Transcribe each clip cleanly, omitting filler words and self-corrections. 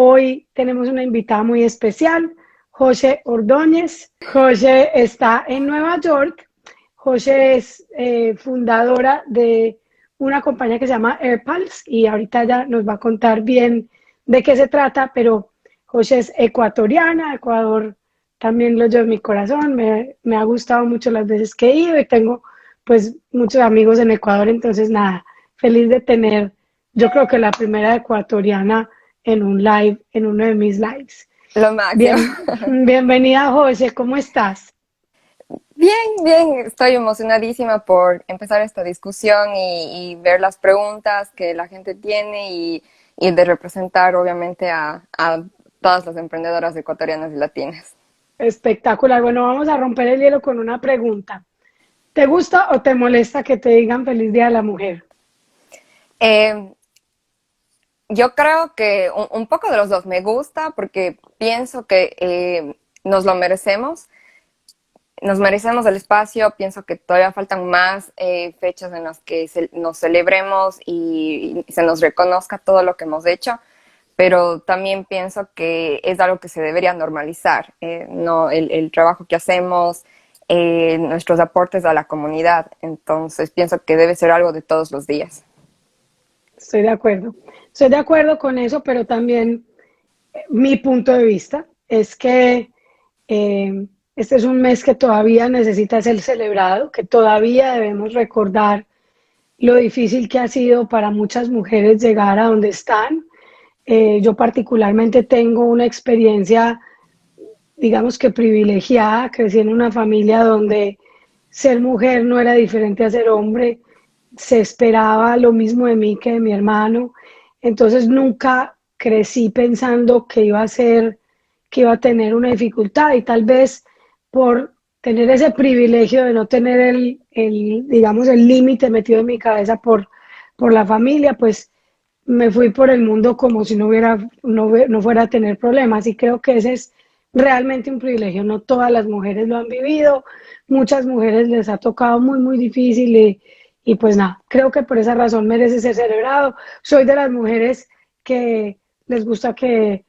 Hoy tenemos una invitada muy especial, José Ordóñez. José está en Nueva York. José es fundadora de una compañía que se llama AirPulse y ahorita ya nos va a contar bien de qué se trata, pero José es ecuatoriana, Ecuador también lo llevo en mi corazón, me ha gustado mucho las veces que he ido y tengo pues muchos amigos en Ecuador, entonces nada, feliz de tener, yo creo que la primera ecuatoriana en un live, en uno de mis lives. Lo máximo. Bienvenida, José, ¿cómo estás? Bien, bien, estoy emocionadísima por empezar esta discusión y ver las preguntas que la gente tiene y de representar obviamente a todas las emprendedoras ecuatorianas y latinas. Espectacular. Bueno, vamos a romper el hielo con una pregunta. ¿Te gusta o te molesta que te digan feliz Día de la Mujer? Eh, yo creo que un poco de los dos me gusta porque pienso que nos lo merecemos. Nos merecemos el espacio, pienso que todavía faltan más fechas en las que nos celebremos y se nos reconozca todo lo que hemos hecho, pero también pienso que es algo que se debería normalizar, no el trabajo que hacemos, nuestros aportes a la comunidad, entonces pienso que debe ser algo de todos los días. Estoy de acuerdo. Estoy de acuerdo con eso, pero también mi punto de vista es que este es un mes que todavía necesita ser celebrado, que todavía debemos recordar lo difícil que ha sido para muchas mujeres llegar a donde están. Yo particularmente tengo una experiencia, digamos que privilegiada, crecí en una familia donde ser mujer no era diferente a ser hombre, se esperaba lo mismo de mí que de mi hermano, entonces nunca crecí pensando que iba a ser, que iba a tener una dificultad y tal vez por tener ese privilegio de no tener digamos, el límite metido en mi cabeza por la familia, pues me fui por el mundo como si no fuera a tener problemas y creo que ese es realmente un privilegio, no todas las mujeres lo han vivido, muchas mujeres les ha tocado muy, muy difícil y pues nada, creo que por esa razón merece ser celebrado. Soy de las mujeres que les gusta que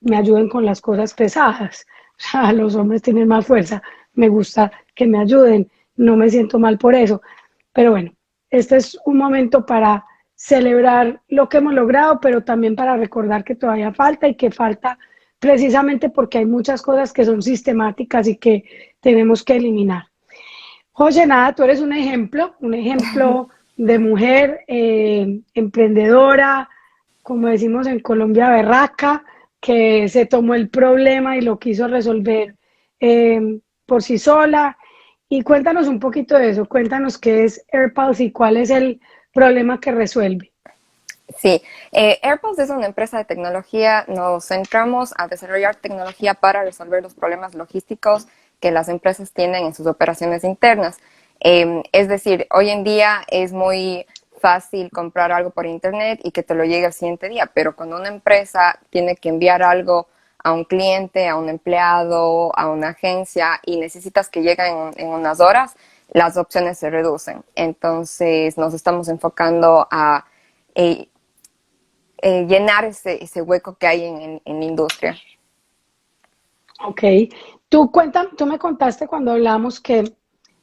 me ayuden con las cosas pesadas, o sea, los hombres tienen más fuerza, me gusta que me ayuden, no me siento mal por eso, pero bueno, este es un momento para celebrar lo que hemos logrado, pero también para recordar que todavía falta y que falta precisamente porque hay muchas cosas que son sistemáticas y que tenemos que eliminar. José, nada, tú eres un ejemplo de mujer emprendedora, como decimos en Colombia, berraca, que se tomó el problema y lo quiso resolver por sí sola. Y cuéntanos un poquito de eso, cuéntanos qué es AirPulse y cuál es el problema que resuelve. Sí, AirPods es una empresa de tecnología. Nos centramos a desarrollar tecnología para resolver los problemas logísticos que las empresas tienen en sus operaciones internas. Es decir, hoy en día es muy fácil comprar algo por internet y que te lo llegue al siguiente día, pero cuando una empresa tiene que enviar algo a un cliente, a un empleado, a una agencia y necesitas que llegue en unas horas, las opciones se reducen. Entonces nos estamos enfocando a eh, llenar ese hueco que hay en la industria. Ok, tú me contaste cuando hablamos que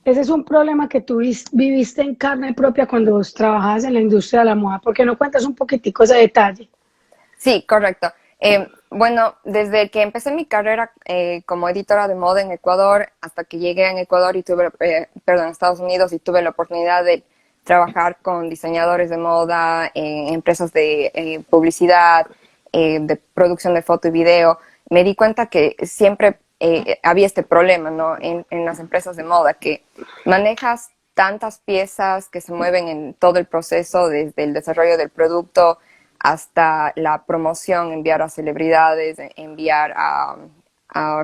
ese es un problema que tú viviste en carne propia cuando vos trabajabas en la industria de la moda. ¿Por qué no cuentas un poquitico ese detalle? Sí, correcto. Bueno, desde que empecé mi carrera como editora de moda en Ecuador, hasta que llegué en Ecuador y tuve, perdón, Estados Unidos y tuve la oportunidad de trabajar con diseñadores de moda, empresas de publicidad, de producción de foto y video, me di cuenta que siempre había este problema, ¿no? En las empresas de moda, que manejas tantas piezas que se mueven en todo el proceso, desde el desarrollo del producto hasta la promoción, enviar a celebridades, enviar a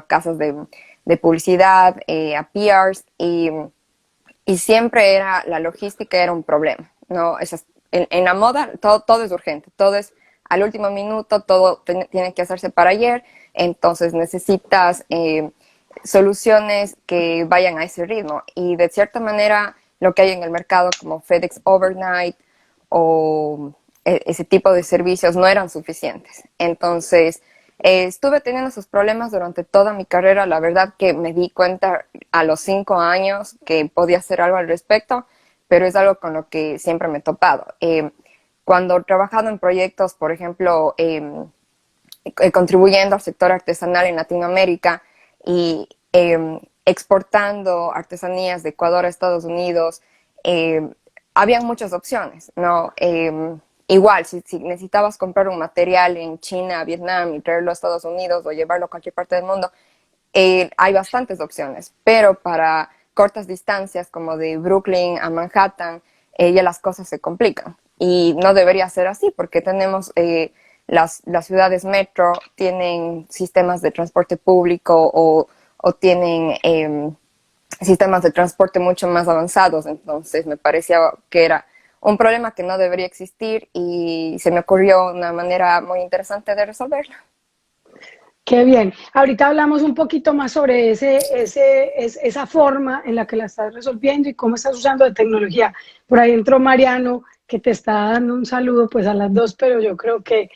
casas de publicidad, a PRs, y siempre era la logística era un problema, ¿no? En la moda todo es urgente, todo es al último minuto, todo tiene que hacerse para ayer, entonces necesitas soluciones que vayan a ese ritmo, y de cierta manera lo que hay en el mercado como FedEx Overnight o ese tipo de servicios no eran suficientes. Entonces, estuve teniendo esos problemas durante toda mi carrera. La verdad que me di cuenta a los 5 años que podía hacer algo al respecto, pero es algo con lo que siempre me he topado. Cuando he trabajado en proyectos, por ejemplo, contribuyendo al sector artesanal en Latinoamérica y exportando artesanías de Ecuador a Estados Unidos, habían muchas opciones, ¿no? Igual, si necesitabas comprar un material en China, Vietnam y traerlo a Estados Unidos o llevarlo a cualquier parte del mundo, hay bastantes opciones, pero para cortas distancias como de Brooklyn a Manhattan, ya las cosas se complican. Y no debería ser así porque tenemos las ciudades metro, tienen sistemas de transporte público o tienen sistemas de transporte mucho más avanzados. Entonces me parecía que era un problema que no debería existir y se me ocurrió una manera muy interesante de resolverlo. Qué bien. Ahorita hablamos un poquito más sobre esa forma en la que la estás resolviendo y cómo estás usando de tecnología. Por ahí entró Mariano, que te está dando un saludo pues a las dos, pero yo creo que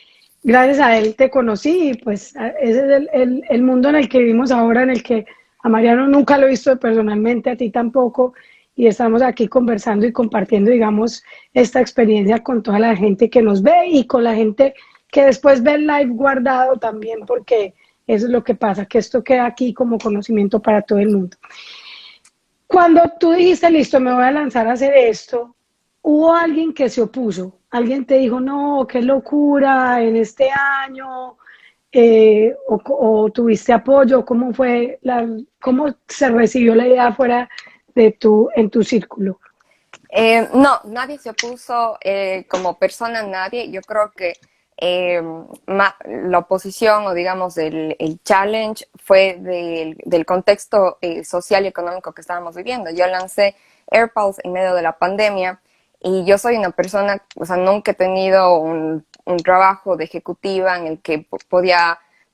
gracias a él te conocí y pues ese es el mundo en el que vivimos ahora, en el que a Mariano nunca lo he visto personalmente, a ti tampoco, y estamos aquí conversando y compartiendo, digamos, esta experiencia con toda la gente que nos ve y con la gente que después ve el live guardado también, porque eso es lo que pasa, que esto queda aquí como conocimiento para todo el mundo. Cuando tú dijiste, listo, me voy a lanzar a hacer esto, ¿hubo alguien que se opuso? ¿Alguien te dijo, no, qué locura en este año? O tuviste apoyo? ¿Cómo fue cómo se recibió la idea fuera de en tu círculo? No, nadie se opuso como persona, nadie. Yo creo que la oposición o digamos el challenge fue del contexto social y económico que estábamos viviendo. Yo lancé AirPulse en medio de la pandemia y yo soy una persona, o sea, nunca he tenido un trabajo de ejecutiva en el que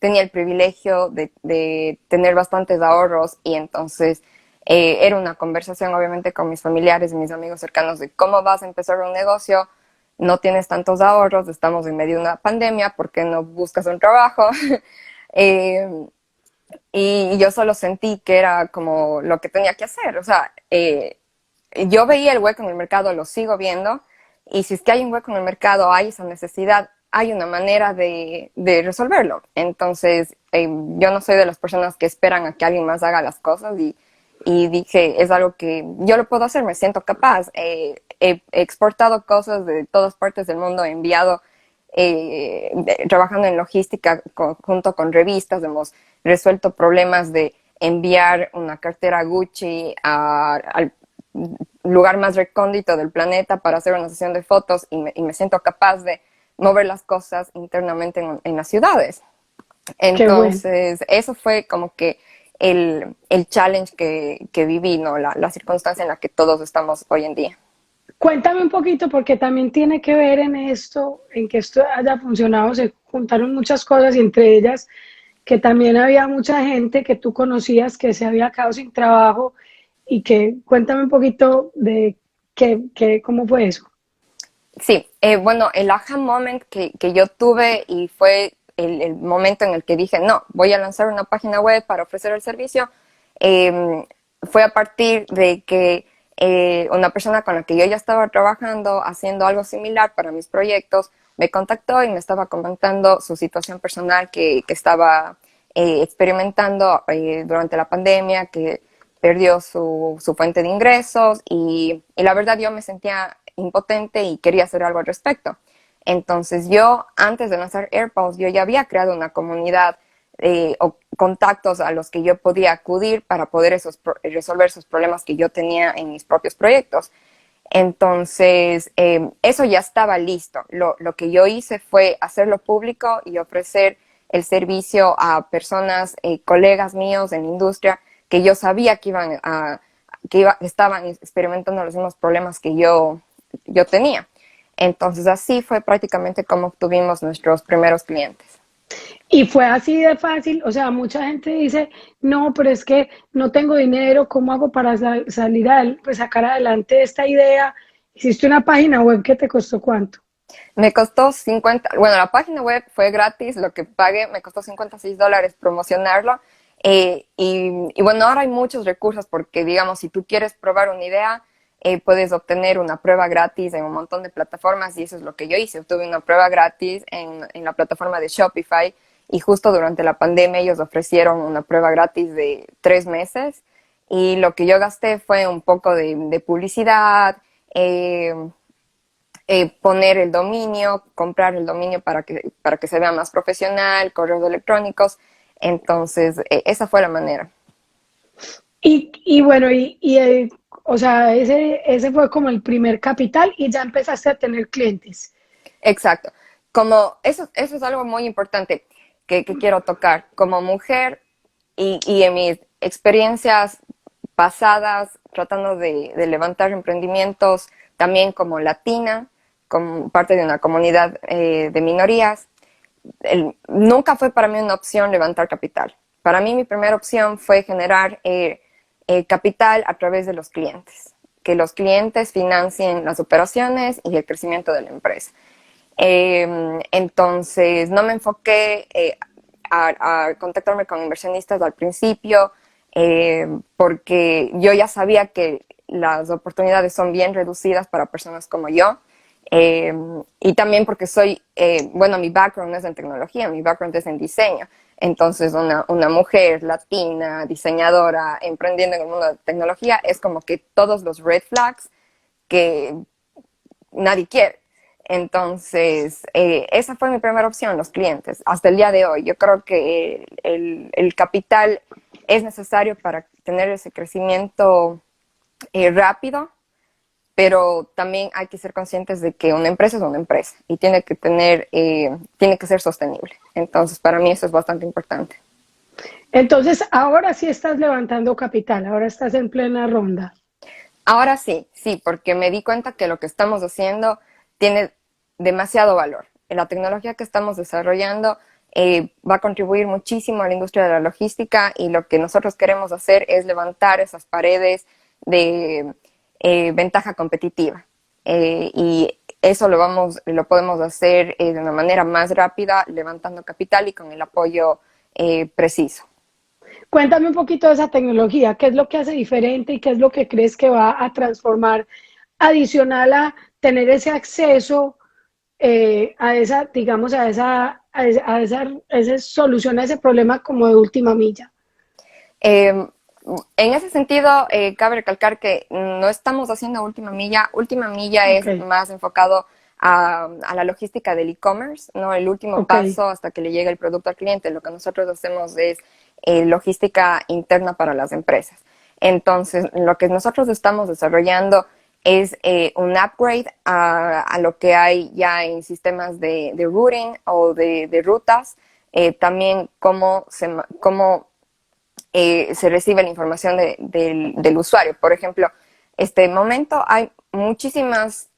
tenía el privilegio de tener bastantes ahorros y entonces era una conversación obviamente con mis familiares y mis amigos cercanos de cómo vas a empezar un negocio, no tienes tantos ahorros, estamos en medio de una pandemia, ¿por qué no buscas un trabajo? eh, y yo solo sentí que era como lo que tenía que hacer, o sea, yo veía el hueco en el mercado, lo sigo viendo, y si es que hay un hueco en el mercado, hay esa necesidad, hay una manera de resolverlo. Entonces, yo no soy de las personas que esperan a que alguien más haga las cosas y dije, es algo que yo lo puedo hacer, me siento capaz. He exportado cosas de todas partes del mundo, he enviado, trabajando en logística junto con revistas, hemos resuelto problemas de enviar una cartera Gucci al lugar más recóndito del planeta para hacer una sesión de fotos y me siento capaz de mover las cosas internamente en las ciudades. Qué bueno. Entonces, eso fue como que el challenge que viví, ¿no? La circunstancia en la que todos estamos hoy en día. Cuéntame un poquito, porque también tiene que ver en esto, en que esto haya funcionado, se juntaron muchas cosas y entre ellas que también había mucha gente que tú conocías que se había quedado sin trabajo y que cuéntame un poquito de cómo fue eso. Sí, bueno, el aha moment que yo tuve y fue el momento en el que dije, no, voy a lanzar una página web para ofrecer el servicio, eh, fue a partir de que una persona con la que yo ya estaba trabajando, haciendo algo similar para mis proyectos, me contactó y me estaba comentando su situación personal que estaba experimentando durante la pandemia, que perdió su fuente de ingresos y la verdad yo me sentía impotente y quería hacer algo al respecto. Entonces yo, antes de lanzar AirPulse, yo ya había creado una comunidad o contactos a los que yo podía acudir para poder resolver esos problemas que yo tenía en mis propios proyectos. Entonces, eso ya estaba listo. Lo que yo hice fue hacerlo público y ofrecer el servicio a personas, colegas míos en la industria, que yo sabía estaban experimentando los mismos problemas que yo tenía. Entonces, así fue prácticamente como obtuvimos nuestros primeros clientes. Y fue así de fácil, o sea, mucha gente dice, no, pero es que no tengo dinero, ¿cómo hago para salir pues sacar adelante esta idea? Hiciste una página web que te costó cuánto. Me costó 50, bueno, la página web fue gratis, lo que pagué me costó $56 promocionarlo. Y bueno, ahora hay muchos recursos porque, digamos, si tú quieres probar una idea, puedes obtener una prueba gratis en un montón de plataformas y eso es lo que yo hice. Obtuve una prueba gratis en la plataforma de Shopify y justo durante la pandemia ellos ofrecieron una prueba gratis de 3 meses y lo que yo gasté fue un poco de publicidad, eh, poner el dominio, comprar el dominio para que se vea más profesional, correos electrónicos. Entonces, esa fue la manera. Y bueno, o sea, ese fue como el primer capital y ya empezaste a tener clientes. Exacto. Como eso es algo muy importante que quiero tocar. Como mujer y en mis experiencias pasadas, tratando de levantar emprendimientos, también como latina, como parte de una comunidad de minorías, nunca fue para mí una opción levantar capital. Para mí mi primera opción fue generar capital a través de los clientes, que los clientes financien las operaciones y el crecimiento de la empresa. Entonces, no me enfoqué a contactarme con inversionistas al principio, porque yo ya sabía que las oportunidades son bien reducidas para personas como yo. Eh, y también porque bueno, mi background no es en tecnología, mi background es en diseño. Entonces, una mujer latina, diseñadora, emprendiendo en el mundo de tecnología, es como que todos los red flags que nadie quiere. Entonces, esa fue mi primera opción, los clientes, hasta el día de hoy. Yo creo que el capital es necesario para tener ese crecimiento rápido, pero también hay que ser conscientes de que una empresa es una empresa y tiene que ser sostenible. Entonces, para mí eso es bastante importante. Entonces, ahora sí estás levantando capital, ahora estás en plena ronda. Ahora sí, sí, porque me di cuenta que lo que estamos haciendo tiene demasiado valor. La tecnología que estamos desarrollando va a contribuir muchísimo a la industria de la logística y lo que nosotros queremos hacer es levantar esas paredes de ventaja competitiva. Y eso lo podemos hacer de una manera más rápida, levantando capital y con el apoyo preciso. Cuéntame un poquito de esa tecnología, qué es lo que hace diferente y qué es lo que crees que va a transformar adicional a tener ese acceso a esa, digamos, a esa solución a ese problema como de última milla. Eh, en ese sentido, cabe recalcar que no estamos haciendo última milla. Última milla Ok, es más enfocado a la logística del e-commerce, ¿no? El último ok. paso hasta que le llegue el producto al cliente. Lo que nosotros hacemos es logística interna para las empresas. Entonces, lo que nosotros estamos desarrollando es un upgrade a lo que hay ya en sistemas de routing o de rutas. También cómo se recibe la información del usuario. Por ejemplo, este momento hay muchísimas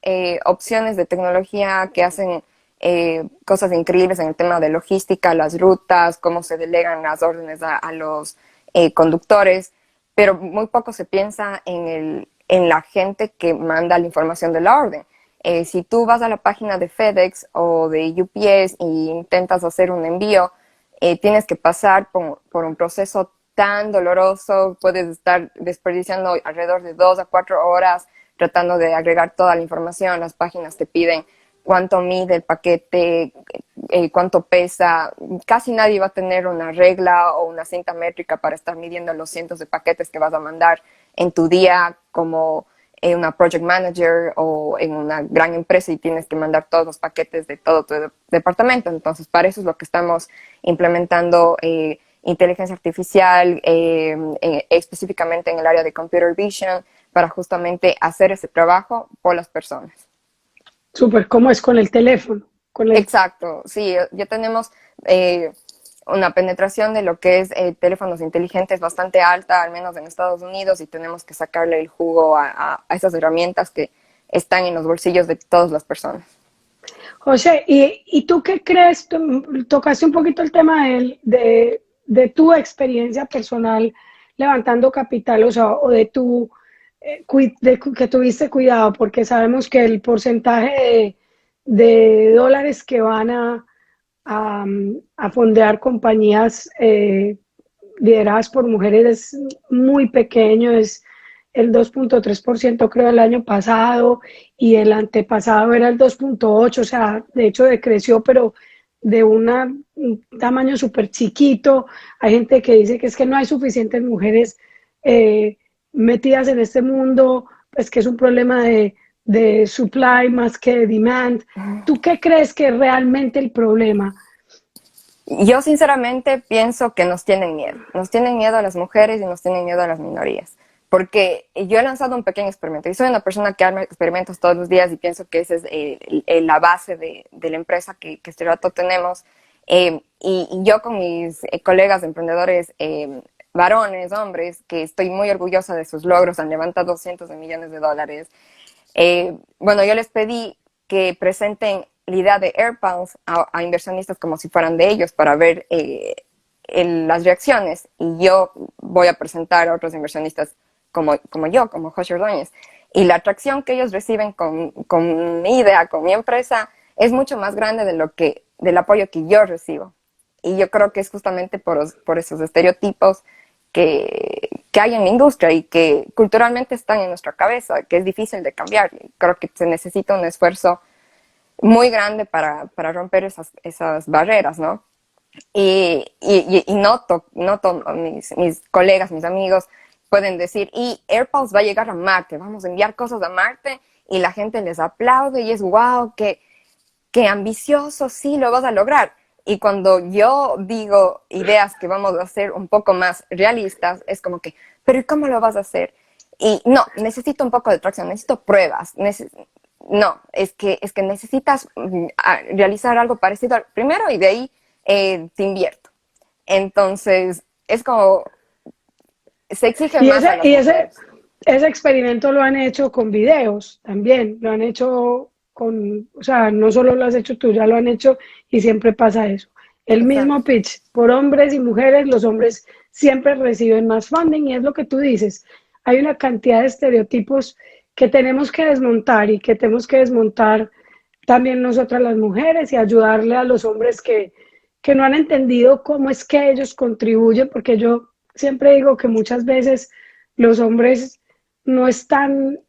opciones de tecnología que hacen cosas increíbles en el tema de logística, las rutas, cómo se delegan las órdenes a los conductores, pero muy poco se piensa en la gente que manda la información de la orden. Si tú vas a la página de FedEx o de UPS e intentas hacer un envío, tienes que pasar por un proceso tan doloroso, puedes estar desperdiciando alrededor de 2 a 4 horas tratando de agregar toda la información, las páginas te piden cuánto mide el paquete, cuánto pesa, casi nadie va a tener una regla o una cinta métrica para estar midiendo los cientos de paquetes que vas a mandar en tu día como una project manager o en una gran empresa y tienes que mandar todos los paquetes de todo tu departamento. Entonces, para eso es lo que estamos implementando inteligencia artificial, específicamente en el área de computer vision, para justamente hacer ese trabajo por las personas. Súper, ¿cómo es con el teléfono? Exacto, sí, ya tenemos una penetración de lo que es teléfonos inteligentes bastante alta, al menos en Estados Unidos, y tenemos que sacarle el jugo a esas herramientas que están en los bolsillos de todas las personas. José, ¿y tú qué crees? Tú tocaste un poquito el tema de tu experiencia personal levantando capital, o sea, o de que tuviste cuidado, porque sabemos que el porcentaje de dólares que van a fondear compañías lideradas por mujeres es muy pequeño, es el 2.3% creo el año pasado y el antepasado era el 2.8%, o sea, de hecho decreció, pero de un tamaño súper chiquito. Hay gente que dice que es que no hay suficientes mujeres metidas en este mundo, pues que es un problema de supply más que de demand. ¿Tú qué crees que es realmente el problema? Yo sinceramente pienso que nos tienen miedo a las mujeres y nos tienen miedo a las minorías, porque yo he lanzado un pequeño experimento y soy una persona que arma experimentos todos los días y pienso que esa es la base de la empresa que este rato tenemos. Y yo con mis colegas emprendedores, varones, hombres, que estoy muy orgullosa de sus logros, han levantado cientos de millones de dólares. Bueno, yo les pedí que presenten la idea de AirPods a inversionistas como si fueran de ellos para ver las reacciones. Y yo voy a presentar a otros inversionistas como yo, como José Ordóñez. Y la atracción que ellos reciben con mi idea, con mi empresa, es mucho más grande del apoyo que yo recibo. Y yo creo que es justamente por esos estereotipos que hay en la industria y que culturalmente están en nuestra cabeza, que es difícil de cambiar. Creo que se necesita un esfuerzo muy grande para romper esas barreras, ¿no? Y noto mis colegas, mis amigos pueden decir, y AirPods va a llegar a Marte, vamos a enviar cosas a Marte, y la gente les aplaude y es wow, qué ambicioso, sí, lo vas a lograr. Y cuando yo digo ideas que vamos a hacer un poco más realistas, es como que, pero ¿y cómo lo vas a hacer? Y no, necesito un poco de tracción, necesito pruebas. No, es que necesitas realizar algo parecido al primero y de ahí te invierto. Entonces, es como, se exige Y más a ese, las y ese, mujeres. ese experimento lo han hecho con videos también, lo han hecho con, o sea, no solo lo has hecho tú, ya lo han hecho y siempre pasa eso. El mismo Exacto. pitch, por hombres y mujeres, los hombres siempre reciben más funding y es lo que tú dices. Hay una cantidad de estereotipos que tenemos que desmontar y que tenemos que desmontar también nosotras las mujeres y ayudarle a los hombres que no han entendido cómo es que ellos contribuyen, porque yo siempre digo que muchas veces los hombres no están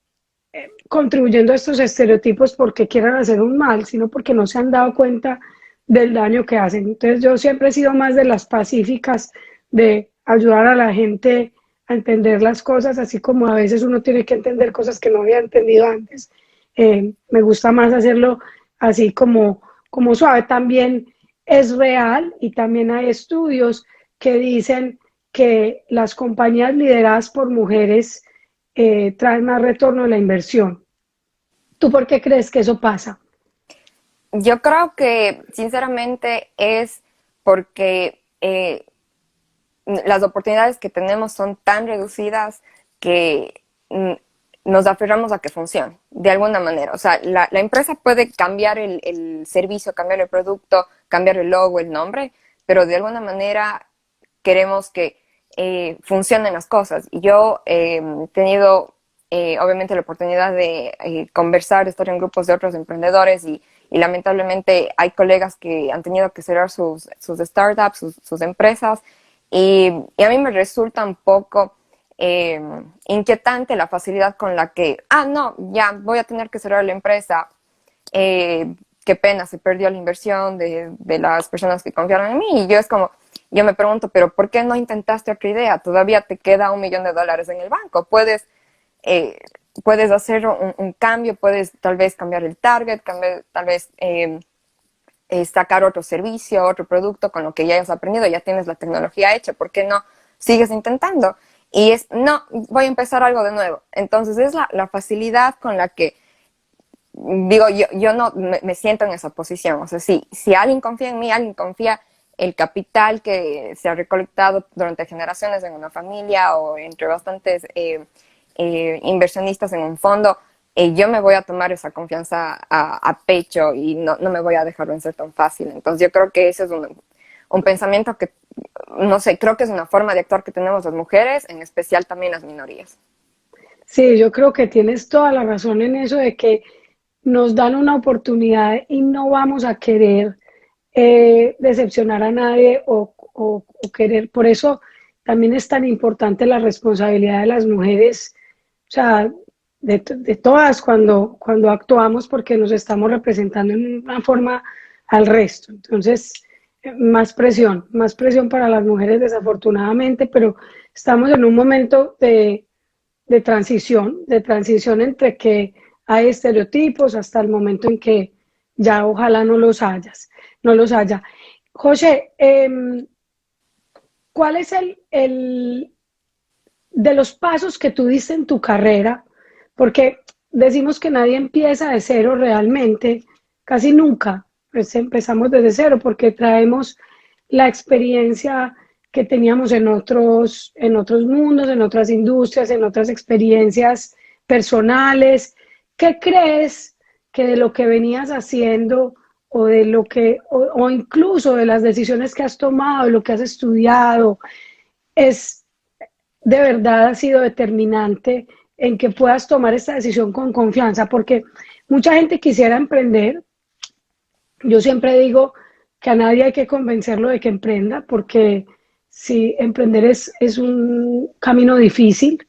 contribuyendo a estos estereotipos porque quieran hacer un mal, sino porque no se han dado cuenta del daño que hacen. Entonces yo siempre he sido más de las pacíficas, de ayudar a la gente a entender las cosas, así como a veces uno tiene que entender cosas que no había entendido antes. Me gusta más hacerlo así como suave. También es real y también hay estudios que dicen que las compañías lideradas por mujeres traen más retorno de la inversión. ¿Tú por qué crees que eso pasa? Yo creo que, sinceramente, es porque las oportunidades que tenemos son tan reducidas que nos aferramos a que funcione, de alguna manera. O sea, la empresa puede cambiar el servicio, cambiar el producto, cambiar el logo, el nombre, pero de alguna manera queremos que funcionen las cosas. Y yo he tenido, obviamente, la oportunidad de conversar, de estar en grupos de otros emprendedores y lamentablemente hay colegas que han tenido que cerrar sus startups, sus empresas, y a mí me resulta un poco eh, inquietante la facilidad con la que, no, ya voy a tener que cerrar la empresa, qué pena, se perdió la inversión de las personas que confiaron en mí. Y yo es como, yo me pregunto, pero ¿por qué no intentaste otra idea? Todavía te queda $1 millón en el banco. Eh, puedes hacer un cambio, puedes tal vez cambiar el target, tal vez sacar otro servicio, otro producto con lo que ya hayas aprendido, ya tienes la tecnología hecha, ¿por qué no sigues intentando? Y no, voy a empezar algo de nuevo. Entonces es la facilidad con la que digo, yo no me siento en esa posición. O sea, si alguien confía en mí, alguien confía el capital que se ha recolectado durante generaciones en una familia o entre bastantes inversionistas en un fondo, yo me voy a tomar esa confianza a pecho y no me voy a dejar vencer tan fácil. Entonces yo creo que ese es un pensamiento que, no sé, creo que es una forma de actuar que tenemos las mujeres, en especial también las minorías. Sí, yo creo que tienes toda la razón en eso de que nos dan una oportunidad y no vamos a querer decepcionar a nadie o querer. Por eso también es tan importante la responsabilidad de las mujeres, o sea, de todas cuando actuamos porque nos estamos representando en una forma al resto. Entonces, más presión para las mujeres desafortunadamente, pero estamos en un momento de transición entre que hay estereotipos hasta el momento en que ya ojalá no los haya. José, ¿cuál es de los pasos que tú diste en tu carrera? Porque decimos que nadie empieza de cero realmente, casi nunca, pues empezamos desde cero porque traemos la experiencia que teníamos en otros mundos, en otras industrias, en otras experiencias personales. ¿Qué crees que de lo que venías haciendo o de lo que, o incluso de las decisiones que has tomado, de lo que has estudiado, es de verdad ha sido determinante en que puedas tomar esta decisión con confianza? Porque mucha gente quisiera emprender. Yo siempre digo que a nadie hay que convencerlo de que emprenda, porque si emprender es un camino difícil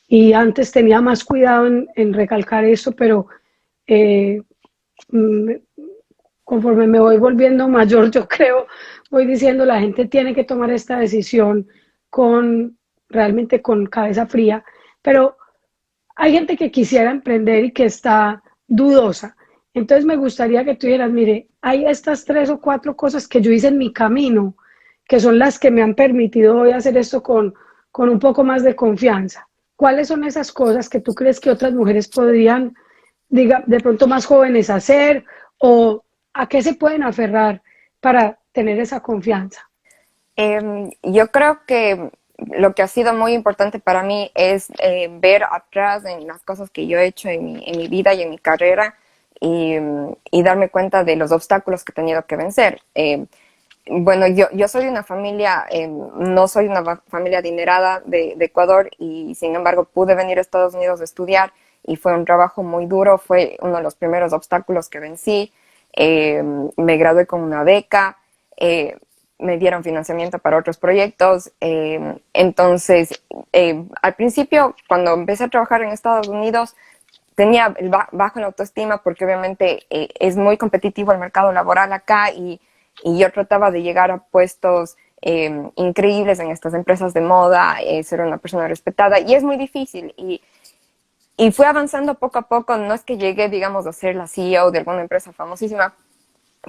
y antes tenía más cuidado en recalcar eso, pero eh, mm, conforme me voy volviendo mayor, yo creo, voy diciendo, la gente tiene que tomar esta decisión realmente con cabeza fría, pero hay gente que quisiera emprender y que está dudosa. Entonces me gustaría que tú dijeras, mire, hay estas 3 o 4 cosas que yo hice en mi camino, que son las que me han permitido hoy hacer esto con un poco más de confianza. ¿Cuáles son esas cosas que tú crees que otras mujeres podrían, diga, de pronto más jóvenes hacer, o a qué se pueden aferrar para tener esa confianza? Yo creo que lo que ha sido muy importante para mí es ver atrás en las cosas que yo he hecho en mi vida y en mi carrera y darme cuenta de los obstáculos que he tenido que vencer. Bueno, yo soy de una familia, no soy una familia adinerada de Ecuador y sin embargo pude venir a Estados Unidos a estudiar y fue un trabajo muy duro, fue uno de los primeros obstáculos que vencí. Me gradué con una beca. Me dieron financiamiento para otros proyectos. Entonces, al principio, cuando empecé a trabajar en Estados Unidos, tenía bajo en autoestima porque obviamente es muy competitivo el mercado laboral acá y yo trataba de llegar a puestos increíbles en estas empresas de moda, ser una persona respetada y es muy difícil y fui avanzando poco a poco, no es que llegué, digamos, a ser la CEO de alguna empresa famosísima,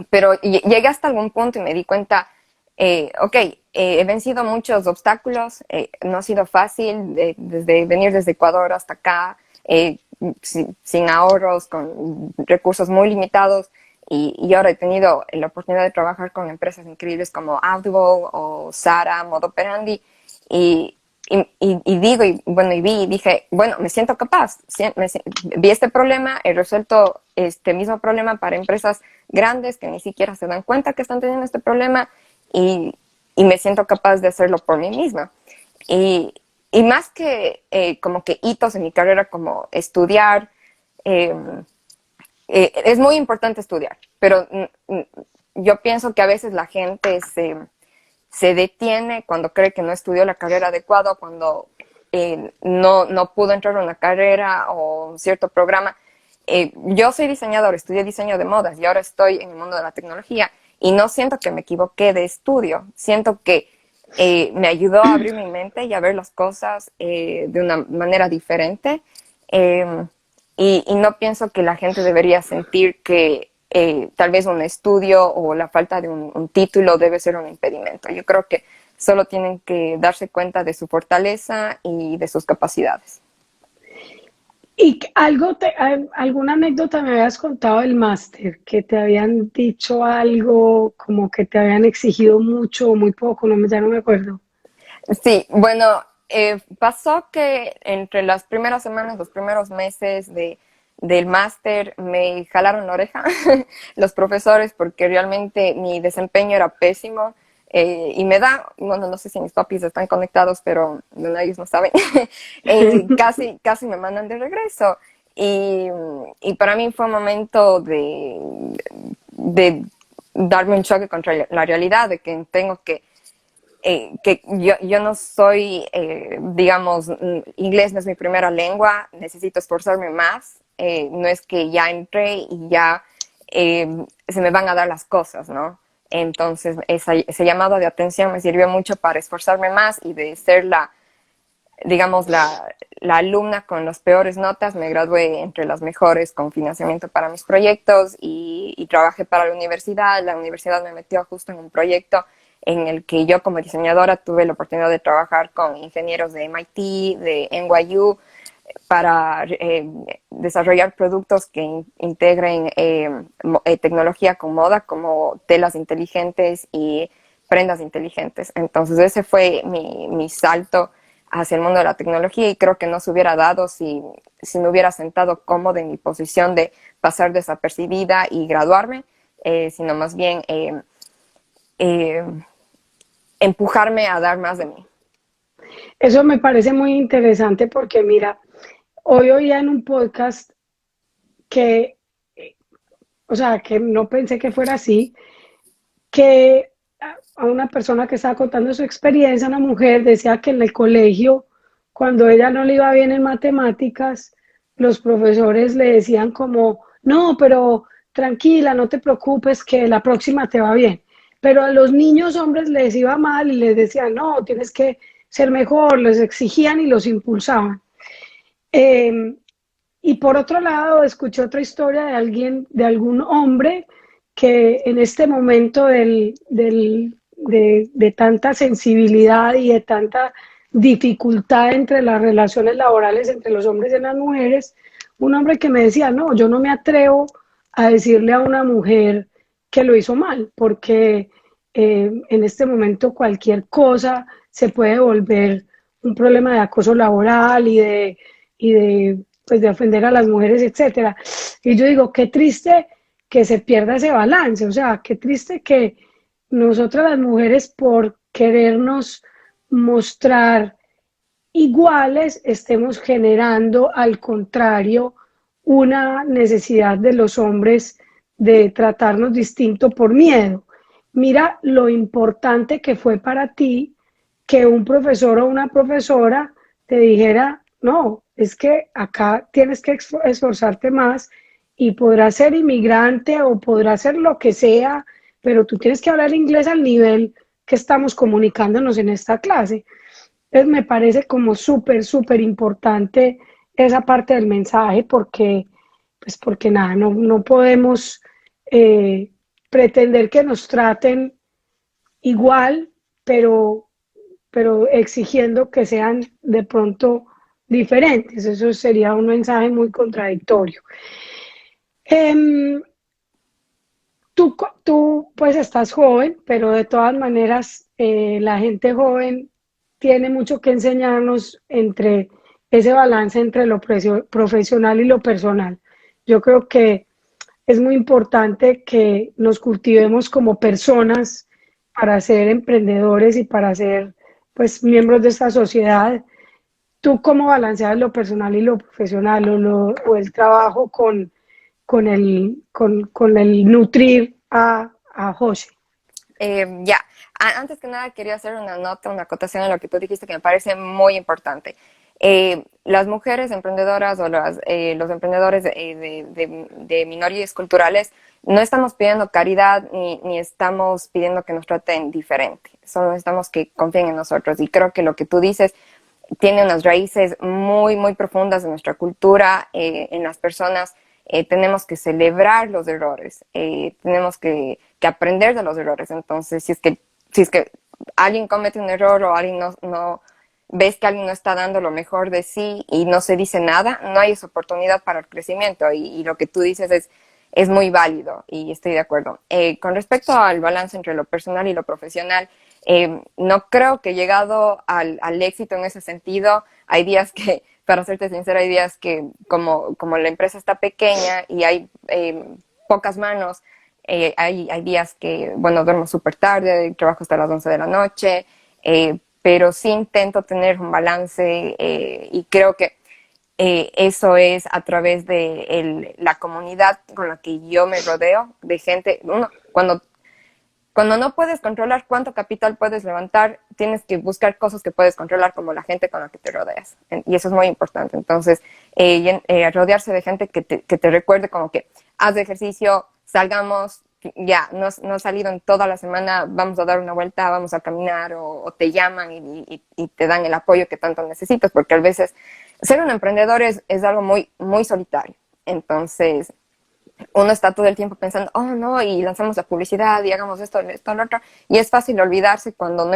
pero llegué hasta algún punto y me di cuenta, ok, he vencido muchos obstáculos, no ha sido fácil, desde venir desde Ecuador hasta acá, sin ahorros, con recursos muy limitados, y ahora he tenido la oportunidad de trabajar con empresas increíbles como Audible o Sara, Modo Operandi, y, y digo, y bueno, y vi y dije, bueno, me siento capaz, vi este problema, he resuelto este mismo problema para empresas grandes que ni siquiera se dan cuenta que están teniendo este problema y, y me siento capaz de hacerlo por mí misma. Y, y más que como que hitos en mi carrera como estudiar, eh, es muy importante estudiar, pero yo pienso que a veces la gente se detiene cuando cree que no estudió la carrera adecuada, cuando no pudo entrar a una carrera o un cierto programa. Yo soy diseñador, estudié diseño de modas y ahora estoy en el mundo de la tecnología y no siento que me equivoqué de estudio, siento que me ayudó a abrir mi mente y a ver las cosas de una manera diferente. Eh, y no pienso que la gente debería sentir que tal vez un estudio o la falta de un título debe ser un impedimento. Yo creo que solo tienen que darse cuenta de su fortaleza y de sus capacidades. ¿Y alguna anécdota me habías contado del máster? Que te habían dicho algo, como que te habían exigido mucho o muy poco, ya no me acuerdo. Sí, bueno, pasó que entre las primeras semanas, los primeros meses del máster, me jalaron la oreja los profesores porque realmente mi desempeño era pésimo. Y me da, bueno, no sé si mis papis están conectados, pero no, ellos no saben, casi me mandan de regreso. Y, y para mí fue un momento de darme un choque contra la realidad, de que tengo que yo no soy, digamos, inglés no es mi primera lengua, necesito esforzarme más, no es que ya entré y ya se me van a dar las cosas, ¿no? Entonces, ese llamado de atención me sirvió mucho para esforzarme más y de ser digamos, la alumna con las peores notas. Me gradué entre las mejores con financiamiento para mis proyectos y trabajé para la universidad. La universidad me metió justo en un proyecto en el que yo como diseñadora tuve la oportunidad de trabajar con ingenieros de MIT, de NYU, para desarrollar productos que integren tecnología con moda, como telas inteligentes y prendas inteligentes. Entonces ese fue mi salto hacia el mundo de la tecnología, y creo que no se hubiera dado si me hubiera sentado cómoda en mi posición de pasar desapercibida y graduarme, sino más bien eh, empujarme a dar más de mí. Eso me parece muy interesante porque mira, hoy oía en un podcast que, o sea, que no pensé que fuera así, que a una persona que estaba contando su experiencia, una mujer, decía que en el colegio, cuando ella no le iba bien en matemáticas, los profesores le decían como, no, pero tranquila, no te preocupes, que la próxima te va bien. Pero a los niños hombres les iba mal y les decían, no, tienes que ser mejor, les exigían y los impulsaban. Eh, y por otro lado, escuché otra historia de alguien, de algún hombre que en este momento de tanta sensibilidad y de tanta dificultad entre las relaciones laborales entre los hombres y las mujeres, un hombre que me decía, no, yo no me atrevo a decirle a una mujer que lo hizo mal, porque en este momento cualquier cosa se puede volver un problema de acoso laboral y de, pues de ofender a las mujeres, etcétera. Y yo digo, qué triste que se pierda ese balance, o sea, qué triste que nosotras las mujeres por querernos mostrar iguales estemos generando al contrario una necesidad de los hombres de tratarnos distinto por miedo. Mira lo importante que fue para ti que un profesor o una profesora te dijera, no, es que acá tienes que esforzarte más y podrás ser inmigrante o podrás ser lo que sea, pero tú tienes que hablar inglés al nivel que estamos comunicándonos en esta clase. Entonces me parece como súper, súper importante esa parte del mensaje porque, pues porque nada, no podemos eh, pretender que nos traten igual, pero, pero exigiendo que sean de pronto diferentes. Eso sería un mensaje muy contradictorio. Eh, tú pues estás joven, pero de todas maneras la gente joven tiene mucho que enseñarnos entre ese balance entre lo profesional y lo personal. Yo creo que es muy importante que nos cultivemos como personas para ser emprendedores y para ser pues miembros de esta sociedad. ¿Tú cómo balanceas lo personal y lo profesional o el trabajo con el nutrir a José? Ya, antes que nada quería hacer una nota, una acotación en lo que tú dijiste que me parece muy importante. Las mujeres emprendedoras o los emprendedores de minorías culturales no estamos pidiendo caridad ni estamos pidiendo que nos traten diferente, solo necesitamos que confíen en nosotros, y creo que lo que tú dices tiene unas raíces muy, muy profundas en nuestra cultura, en las personas. Tenemos que celebrar los errores, tenemos que aprender de los errores. Entonces, si es que alguien comete un error o alguien ves que alguien no está dando lo mejor de sí y no se dice nada, no hay esa oportunidad para el crecimiento, y lo que tú dices es muy válido y estoy de acuerdo. Con respecto al balance entre lo personal y lo profesional, no creo que he llegado al éxito en ese sentido. Hay días que, para serte sincera, hay días que como la empresa está pequeña y hay pocas manos, hay días que, bueno, duermo súper tarde, trabajo hasta las 11 de la noche, pero sí intento tener un balance, y creo que eso es a través de la comunidad con la que yo me rodeo, de gente. Cuando no puedes controlar cuánto capital puedes levantar, tienes que buscar cosas que puedes controlar, como la gente con la que te rodeas. Y eso es muy importante. Entonces, rodearse de gente que te recuerde como que haz ejercicio, salgamos, ya, no has salido en toda la semana, vamos a dar una vuelta, vamos a caminar, o te llaman y te dan el apoyo que tanto necesitas, porque a veces ser un emprendedor es algo muy, muy solitario. Entonces, uno está todo el tiempo pensando, oh no, y lanzamos la publicidad y hagamos esto, lo otro, y es fácil olvidarse cuando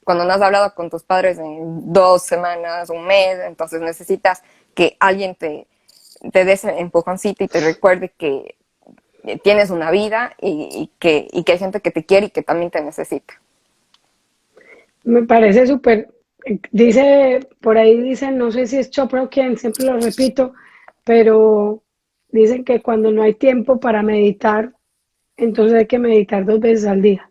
cuando no has hablado con tus padres en 2 semanas, un mes. Entonces necesitas que alguien te dé ese empujoncito y te recuerde que tienes una vida y que hay gente que te quiere y que también te necesita. Me parece súper, dice, por ahí dicen, no sé si es Chopra o quién, siempre lo repito, pero dicen que cuando no hay tiempo para meditar, entonces hay que meditar 2 veces al día.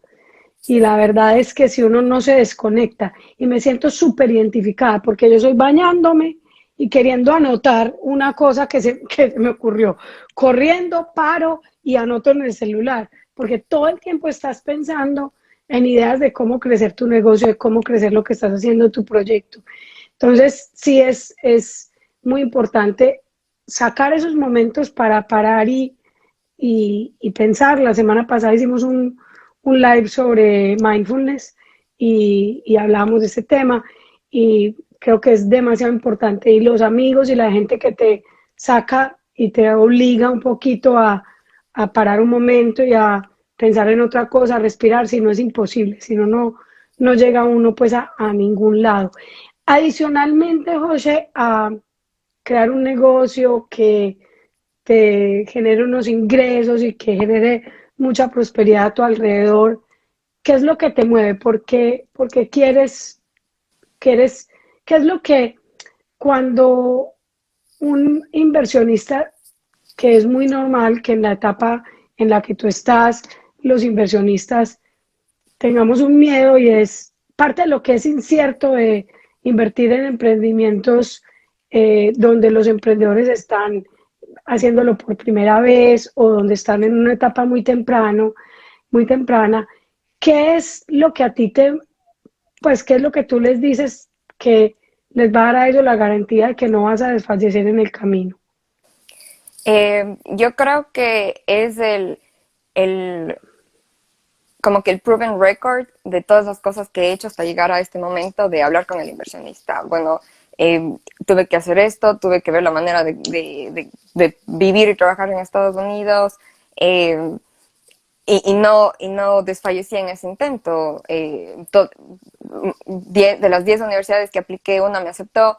Y la verdad es que si uno no se desconecta, y me siento súper identificada, porque yo soy bañándome y queriendo anotar una cosa que se me ocurrió, corriendo, paro y anoto en el celular, porque todo el tiempo estás pensando en ideas de cómo crecer tu negocio, de cómo crecer lo que estás haciendo, tu proyecto. Entonces, sí es muy importante sacar esos momentos para parar y pensar. La semana pasada hicimos un live sobre mindfulness y hablamos de ese tema y creo que es demasiado importante, y los amigos y la gente que te saca y te obliga un poquito a parar un momento y a pensar en otra cosa, a respirar, si no es imposible, si no, no llega uno pues a ningún lado. Adicionalmente, José, a crear un negocio que te genere unos ingresos y que genere mucha prosperidad a tu alrededor, ¿qué es lo que te mueve? ¿Por qué quieres, qué es lo que cuando un inversionista, que es muy normal que en la etapa en la que tú estás, los inversionistas tengamos un miedo, y es parte de lo que es incierto de invertir en emprendimientos donde los emprendedores están haciéndolo por primera vez o donde están en una etapa muy temprana? ¿Qué es lo que a ti pues qué es lo que tú les dices que les va a dar a ellos la garantía de que no vas a desfallecer en el camino? Yo creo que es el, como que el proven record de todas las cosas que he hecho hasta llegar a este momento de hablar con el inversionista. Bueno, tuve que hacer esto, tuve que ver la manera de vivir y trabajar en Estados Unidos, eh, y no desfallecí en ese intento. De las 10 universidades que apliqué, una me aceptó.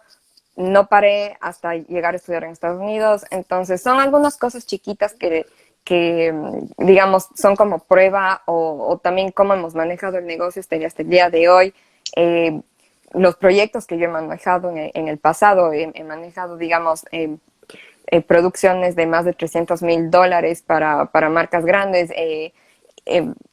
No paré hasta llegar a estudiar en Estados Unidos. Entonces son algunas cosas chiquitas que digamos, son como prueba, o también cómo hemos manejado el negocio hasta el día de hoy. Eh, los proyectos que yo he manejado en el pasado, he manejado, digamos, producciones de más de $300,000 para marcas grandes. Eh,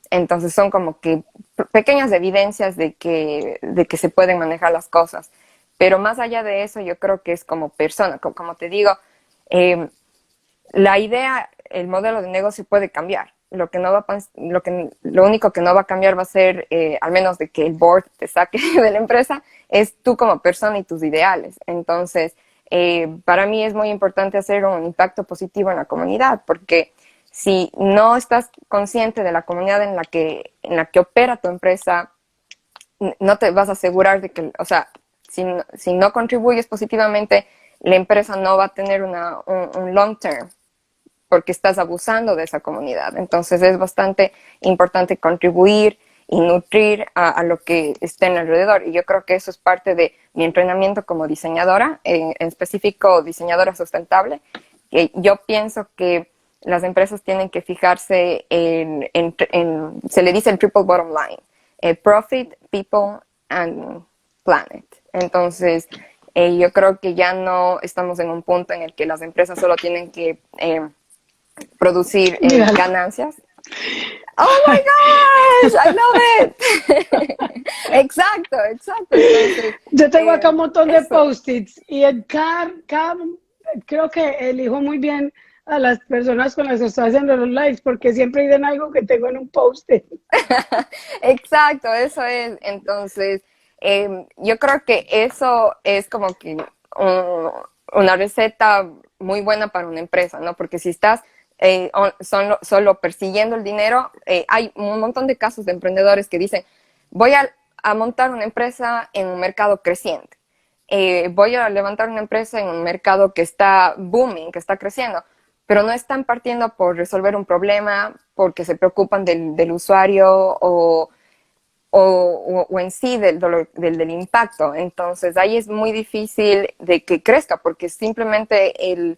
entonces son como que pequeñas evidencias de que se pueden manejar las cosas. Pero más allá de eso, yo creo que es como persona, como te digo, eh, la idea, el modelo de negocio puede cambiar. Lo único que no va a cambiar va a ser, al menos de que el board te saque de la empresa, es tú como persona y tus ideales. Entonces, para mí es muy importante hacer un impacto positivo en la comunidad, porque si no estás consciente de la comunidad en la que opera tu empresa, no te vas a asegurar de que, o sea, si no contribuyes positivamente, la empresa no va a tener un long term, porque estás abusando de esa comunidad. Entonces es bastante importante contribuir y nutrir a lo que esté en alrededor. Y yo creo que eso es parte de mi entrenamiento como diseñadora, en específico diseñadora sustentable. Que yo pienso que las empresas tienen que fijarse se le dice el triple bottom line: profit, people and planet. Entonces, yo creo que ya no estamos en un punto en el que las empresas solo tienen que producir Míralo. ganancias. Oh my gosh, I love it. Exacto, exacto. Entonces, Yo tengo acá un montón de eso. post-its y en creo que elijo muy bien a las personas con las que estoy haciendo los lives porque siempre dicen algo que tengo en un post-it. Exacto, eso es. Entonces, yo creo que eso es como que una receta muy buena para una empresa, ¿no? Porque si estás solo persiguiendo el dinero, hay un montón de casos de emprendedores que dicen, voy a montar una empresa en un mercado creciente. Voy a levantar una empresa en un mercado que está booming, que está creciendo, pero no están partiendo por resolver un problema porque se preocupan del usuario o en sí del impacto. Entonces ahí es muy difícil de que crezca porque simplemente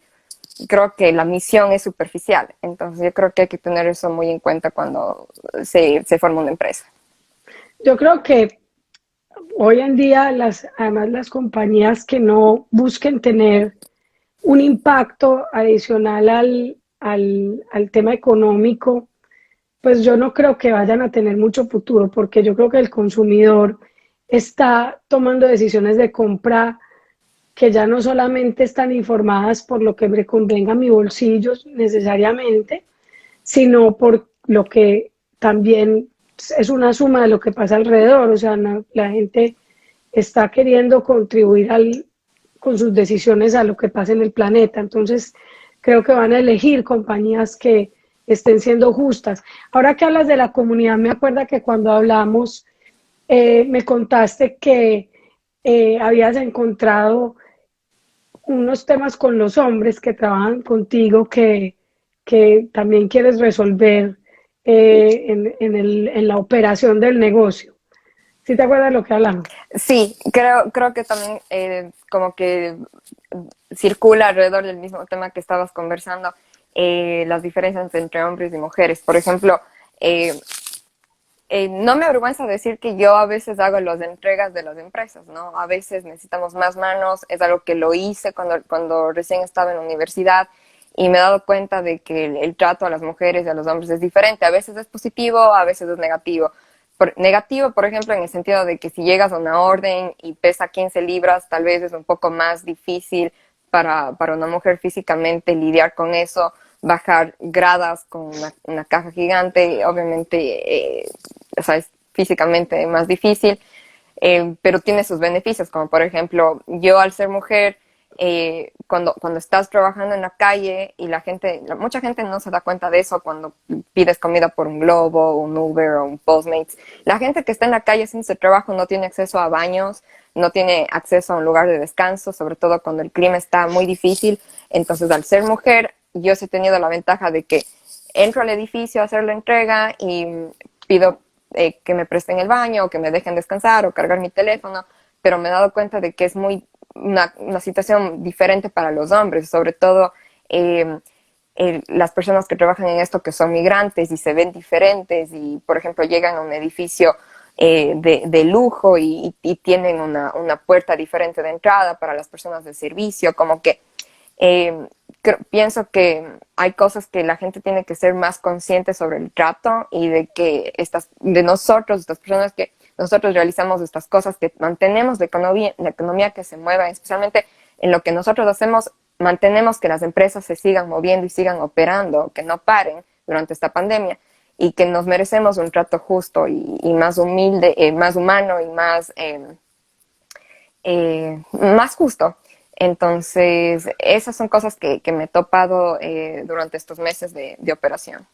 creo que la misión es superficial. Entonces yo creo que hay que tener eso muy en cuenta cuando se forma una empresa. Yo creo que hoy en día, además las compañías que no busquen tener un impacto adicional al tema económico, pues yo no creo que vayan a tener mucho futuro, porque yo creo que el consumidor está tomando decisiones de compra que ya no solamente están informadas por lo que me convenga a mi bolsillo necesariamente, sino por lo que también es una suma de lo que pasa alrededor. O sea, la gente está queriendo contribuir con sus decisiones a lo que pasa en el planeta. Entonces, creo que van a elegir compañías que estén siendo justas. Ahora que hablas de la comunidad, me acuerda que cuando hablamos, me contaste que habías encontrado unos temas con los hombres que trabajan contigo que también quieres resolver en la operación del negocio. ¿Sí te acuerdas de lo que hablamos? Sí, creo que también como que circula alrededor del mismo tema que estabas conversando, las diferencias entre hombres y mujeres. Por ejemplo, eh, no me avergüenza decir que yo a veces hago las entregas de las empresas, ¿no? A veces necesitamos más manos, es algo que lo hice cuando recién estaba en la universidad y me he dado cuenta de que el trato a las mujeres y a los hombres es diferente. A veces es positivo, a veces es negativo. Negativo, por ejemplo, en el sentido de que si llegas a una orden y pesa 15 libras, tal vez es un poco más difícil para una mujer físicamente lidiar con eso, bajar gradas con una caja gigante, obviamente, o sea, es físicamente más difícil, pero tiene sus beneficios, como por ejemplo, yo al ser mujer, cuando estás trabajando en la calle y mucha gente no se da cuenta de eso cuando pides comida por un Globo, un Uber o un Postmates. La gente que está en la calle haciendo ese trabajo no tiene acceso a baños, no tiene acceso a un lugar de descanso, sobre todo cuando el clima está muy difícil. Entonces, al ser mujer, yo sí he tenido la ventaja de que entro al edificio a hacer la entrega y pido que me presten el baño o que me dejen descansar o cargar mi teléfono, pero me he dado cuenta de que es una situación diferente para los hombres, sobre todo eh, las personas que trabajan en esto que son migrantes y se ven diferentes y, por ejemplo, llegan a un edificio de lujo y tienen una puerta diferente de entrada para las personas del servicio, como que eh, pienso que hay cosas que la gente tiene que ser más consciente sobre el trato y de que de nosotros, estas personas que nosotros realizamos estas cosas, que mantenemos la economía que se mueva, especialmente en lo que nosotros hacemos, mantenemos que las empresas se sigan moviendo y sigan operando, que no paren durante esta pandemia y que nos merecemos un trato justo y más humilde, más humano y más justo. Entonces, esas son cosas que me he topado durante estos meses de operación.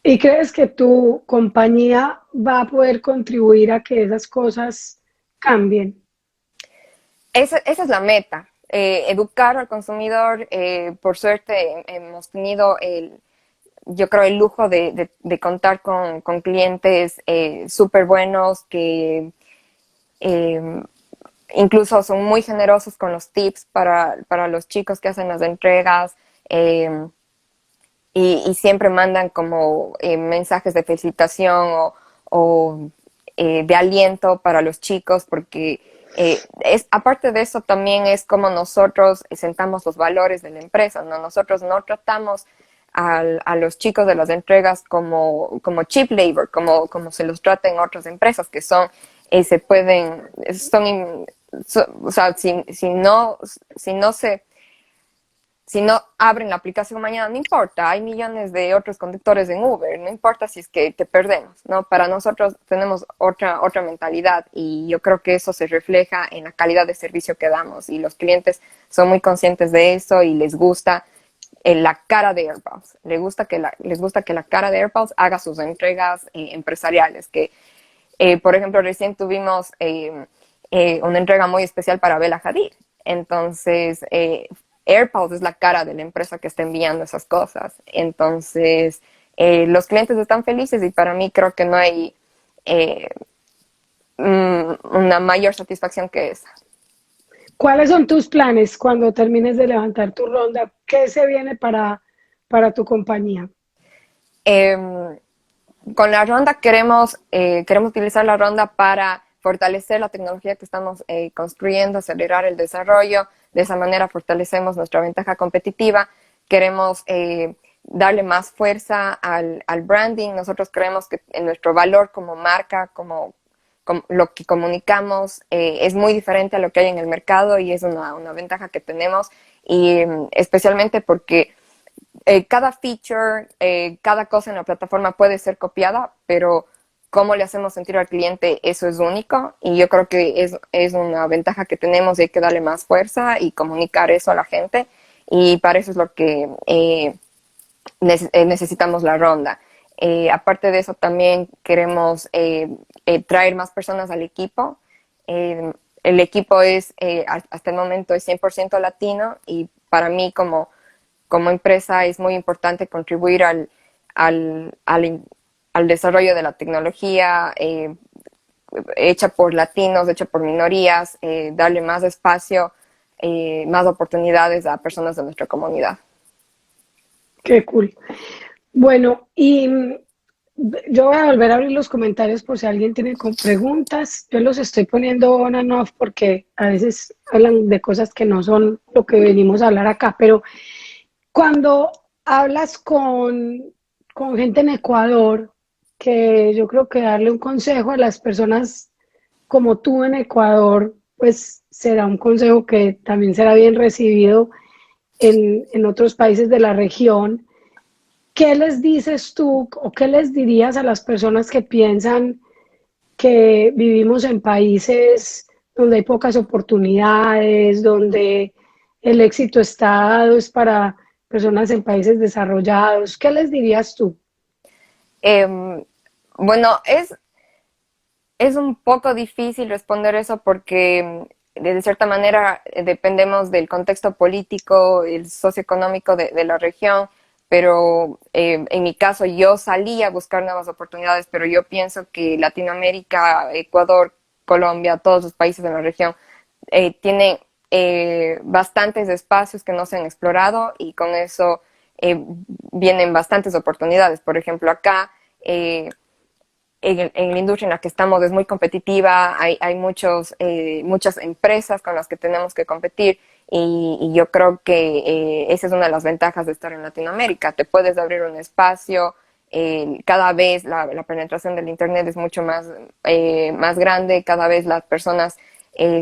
¿Y crees que tu compañía va a poder contribuir a que esas cosas cambien? Esa es la meta, educar al consumidor. Por suerte hemos tenido yo creo, el lujo de contar con clientes súper buenos que eh, incluso son muy generosos con los tips para los chicos que hacen las entregas. Eh, y siempre mandan como mensajes de felicitación o de aliento para los chicos, porque aparte de eso también es como nosotros sentamos los valores de la empresa, ¿no? Nosotros no tratamos a los chicos de las entregas como cheap labor, como se los trata en otras empresas, que son se pueden, o sea, si no abren la aplicación mañana, no importa, hay millones de otros conductores en Uber, no importa si es que te perdemos, ¿no? Para nosotros tenemos otra mentalidad y yo creo que eso se refleja en la calidad de servicio que damos y los clientes son muy conscientes de eso y les gusta la cara de AirPods, les gusta que la cara de AirPods haga sus entregas empresariales, que por ejemplo recién tuvimos una entrega muy especial para Bella Hadid, entonces AirPods es la cara de la empresa que está enviando esas cosas. Entonces, los clientes están felices y para mí creo que no hay eh, una mayor satisfacción que esa. ¿Cuáles son tus planes cuando termines de levantar tu ronda? ¿Qué se viene para tu compañía? Eh, con la ronda queremos utilizar la ronda para fortalecer la tecnología que estamos construyendo, acelerar el desarrollo. De esa manera fortalecemos nuestra ventaja competitiva. Queremos darle más fuerza al branding. Nosotros creemos que en nuestro valor como marca, como lo que comunicamos es muy diferente a lo que hay en el mercado y es una ventaja que tenemos y especialmente porque cada feature, cada cosa en la plataforma puede ser copiada, pero cómo le hacemos sentir al cliente, eso es único y yo creo que es una ventaja que tenemos y hay que darle más fuerza y comunicar eso a la gente y para eso es lo que necesitamos la ronda. Aparte de eso, también queremos traer más personas al equipo. El equipo hasta el momento es 100% latino y para mí como empresa es muy importante contribuir al, al, al desarrollo de la tecnología hecha por latinos, hecha por minorías, darle más espacio, más oportunidades a personas de nuestra comunidad. Qué cool. Bueno, y yo voy a volver a abrir los comentarios por si alguien tiene preguntas. Yo los estoy poniendo on and off porque a veces hablan de cosas que no son lo que venimos a hablar acá, pero cuando hablas con gente en Ecuador, que yo creo que darle un consejo a las personas como tú en Ecuador, pues será un consejo que también será bien recibido en otros países de la región. ¿Qué les dices tú o qué les dirías a las personas que piensan que vivimos en países donde hay pocas oportunidades, donde el éxito está dado es para personas en países desarrollados? ¿Qué les dirías tú? Eh, bueno, es un poco difícil responder eso porque de cierta manera dependemos del contexto político, el socioeconómico de la región, pero en mi caso yo salí a buscar nuevas oportunidades, pero yo pienso que Latinoamérica, Ecuador, Colombia, todos los países de la región tienen bastantes espacios que no se han explorado y con eso vienen bastantes oportunidades. Por ejemplo, acá en la industria en la que estamos es muy competitiva, hay muchas empresas con las que tenemos que competir y yo creo que esa es una de las ventajas de estar en Latinoamérica. Te puedes abrir un espacio, cada vez la penetración del Internet es mucho más grande, cada vez las personas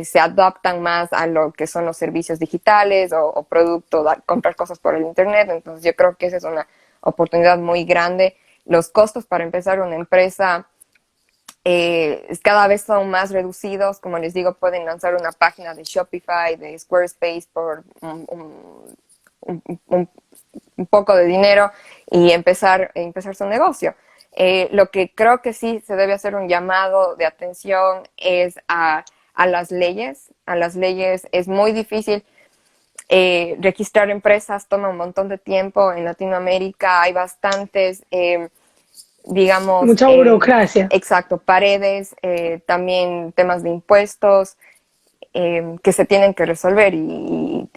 se adaptan más a lo que son los servicios digitales o productos, comprar cosas por el Internet, entonces yo creo que esa es una oportunidad muy grande. Los costos para empezar una empresa cada vez son más reducidos. Como les digo, pueden lanzar una página de Shopify, de Squarespace por un, un poco de dinero y empezar su negocio. Lo que creo que sí se debe hacer un llamado de atención es a las leyes. A las leyes es muy difícil. Registrar empresas toma un montón de tiempo. En Latinoamérica hay bastantes digamos, Mucha burocracia. exacto, paredes, también temas de impuestos que se tienen que resolver y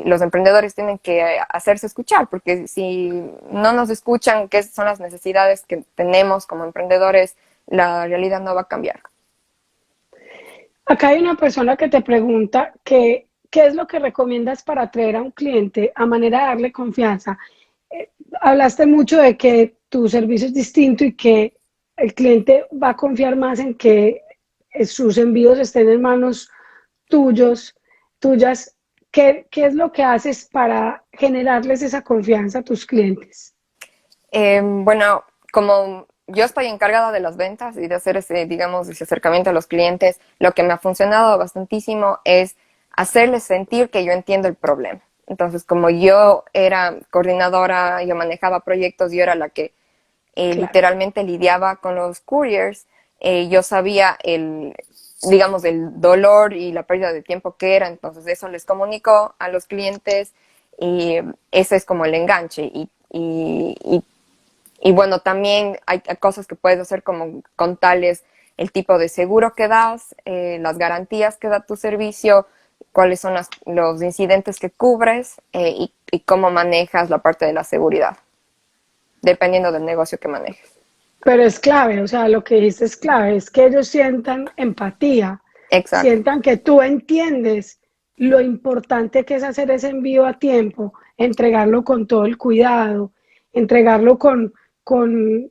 los emprendedores tienen que hacerse escuchar, porque si no nos escuchan qué son las necesidades que tenemos como emprendedores, la realidad no va a cambiar. Acá hay una persona que te pregunta qué es lo que recomiendas para atraer a un cliente a manera de darle confianza. Hablaste mucho de que tu servicio es distinto y que el cliente va a confiar más en que sus envíos estén en manos tuyas. ¿Qué es lo que haces para generarles esa confianza a tus clientes? Bueno, como yo estoy encargada de las ventas y de hacer ese, digamos, ese acercamiento a los clientes, lo que me ha funcionado bastantísimo es hacerles sentir que yo entiendo el problema. Entonces, como yo era coordinadora, yo manejaba proyectos, yo era la que Claro. literalmente lidiaba con los couriers, yo sabía digamos, el dolor y la pérdida de tiempo que era, entonces eso les comunicó a los clientes y ese es como el enganche y bueno, también hay cosas que puedes hacer como contarles el tipo de seguro que das, las garantías que da tu servicio, cuáles son los incidentes que cubres y cómo manejas la parte de la seguridad, dependiendo del negocio que manejes. Pero es clave, o sea, lo que dices es clave, es que ellos sientan empatía, Exacto, sientan que tú entiendes lo importante que es hacer ese envío a tiempo, entregarlo con todo el cuidado, entregarlo con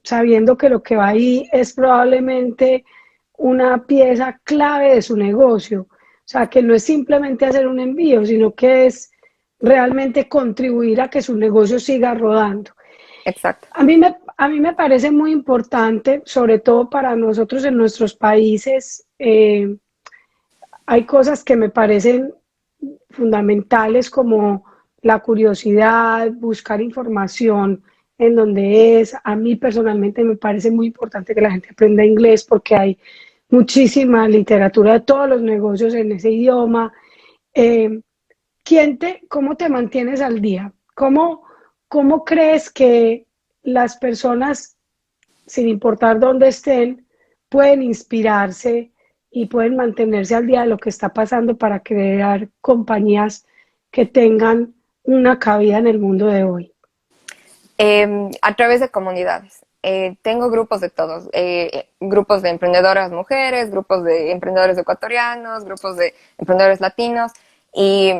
sabiendo que lo que va ahí es probablemente una pieza clave de su negocio. O sea, que no es simplemente hacer un envío, sino que es realmente contribuir a que su negocio siga rodando. exacto. A mí me parece muy importante, sobre todo para nosotros en nuestros países, hay cosas que me parecen fundamentales como la curiosidad, buscar información en donde es. A mí personalmente me parece muy importante que la gente aprenda inglés porque hay muchísima literatura de todos los negocios en ese idioma. Eh, ¿Cómo te mantienes al día? ¿Cómo crees que las personas, sin importar dónde estén, pueden inspirarse y pueden mantenerse al día de lo que está pasando para crear compañías que tengan una cabida en el mundo de hoy? A través de comunidades. Tengo grupos de todos, grupos de emprendedoras mujeres, grupos de emprendedores ecuatorianos, grupos de emprendedores latinos y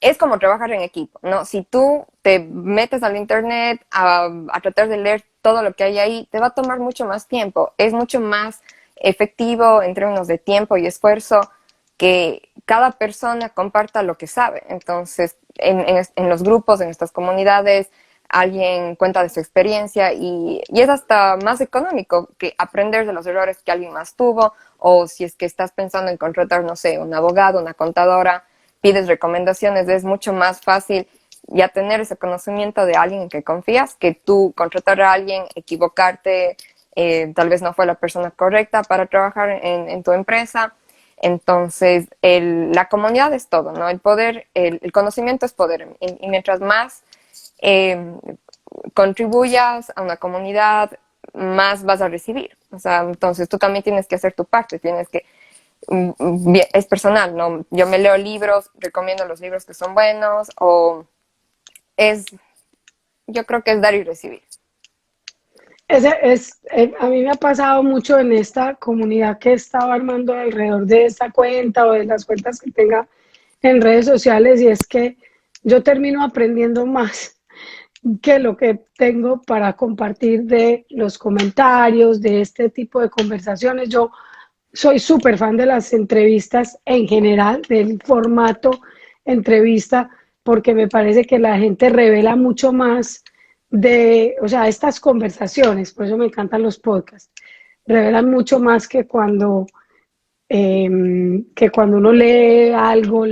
es como trabajar en equipo, ¿no? Si tú te metes al internet a tratar de leer todo lo que hay ahí, te va a tomar mucho más tiempo. Es mucho más efectivo en términos de tiempo y esfuerzo que cada persona comparta lo que sabe. Entonces, en los grupos, en estas comunidades, alguien cuenta de su experiencia y es hasta más económico que aprender de los errores que alguien más tuvo o si es que estás pensando en contratar, no sé, un abogado, una contadora, pides recomendaciones, es mucho más fácil ya tener ese conocimiento de alguien en que confías que tú contratar a alguien, equivocarte, tal vez no fue la persona correcta para trabajar en tu empresa. Entonces, la comunidad es todo, ¿no? El poder, el conocimiento es poder. Y mientras más eh, contribuyas a una comunidad, más vas a recibir. O sea, entonces tú también tienes que hacer tu parte, tienes que es personal, ¿no? Yo me leo libros, recomiendo los libros que son buenos o es, yo creo que es dar y recibir. A mí me ha pasado mucho en esta comunidad que he estado armando alrededor de esta cuenta o de las cuentas que tenga en redes sociales y es que yo termino aprendiendo más que lo que tengo para compartir de los comentarios, de este tipo de conversaciones. Yo soy súper fan de las entrevistas en general, del formato entrevista, porque me parece que la gente revela mucho más o sea, estas conversaciones, por eso me encantan los podcasts, revelan mucho más que cuando uno lee algo,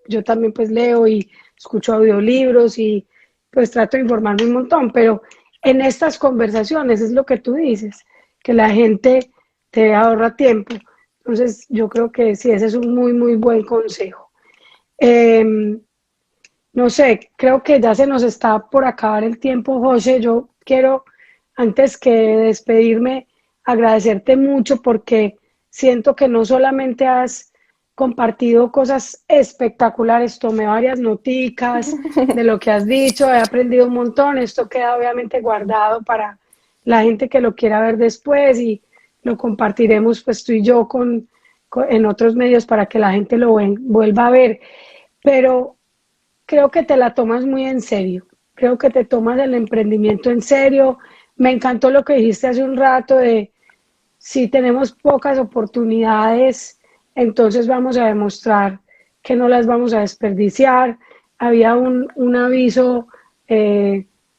yo también pues leo y escucho audiolibros y pues trato de informarme un montón, pero en estas conversaciones es lo que tú dices, que la gente te ahorra tiempo. Entonces yo creo que sí, ese es un muy, muy buen consejo. Eh, no sé, creo que ya se nos está por acabar el tiempo, José. Yo quiero, antes que despedirme, agradecerte mucho porque siento que no solamente has compartido cosas espectaculares, tomé varias noticas de lo que has dicho, he aprendido un montón, esto queda obviamente guardado para la gente que lo quiera ver después y lo compartiremos pues tú y yo en otros medios para que la gente vuelva a ver. Pero creo que te la tomas muy en serio, creo que te tomas el emprendimiento en serio. Me encantó lo que dijiste hace un rato de si tenemos pocas oportunidades, entonces vamos a demostrar que no las vamos a desperdiciar. Había un aviso